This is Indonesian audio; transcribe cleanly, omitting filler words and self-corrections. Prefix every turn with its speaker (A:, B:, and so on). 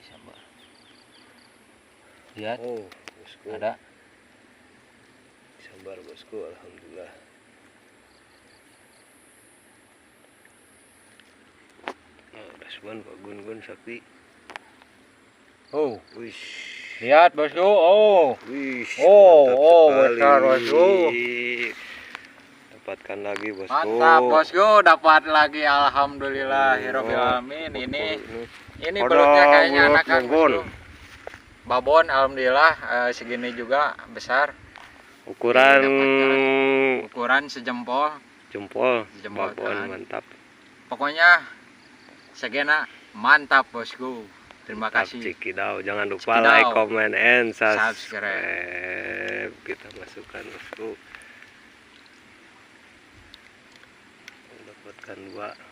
A: sabar. Lihat.
B: Oh, bosku.
A: Ada.
B: Sabar bosku, alhamdulillah. Nah, respon Pak Gun sakti.
A: Oh,
B: Wish.
A: lihat bosku. Oh.
B: Wish.
A: Oh,
B: mantap sekali.
A: besar bosku.
B: Dapatkan lagi bosku.
A: Mantap bosku, dapat lagi alhamdulillahirabbil alamin. Ini belutnya kayaknya anakan bosku. Babon alhamdulillah segini juga besar. Ukuran sejempol.
B: Jempol.
A: Jempol
B: Babon
A: tangan.
B: mantap.
A: Pokoknya segena mantap bosku. Terima kasih.
B: Cikidau, jangan lupa like, comment, and
A: subscribe.
B: Kita masukkan bosku. Dapatkan 2.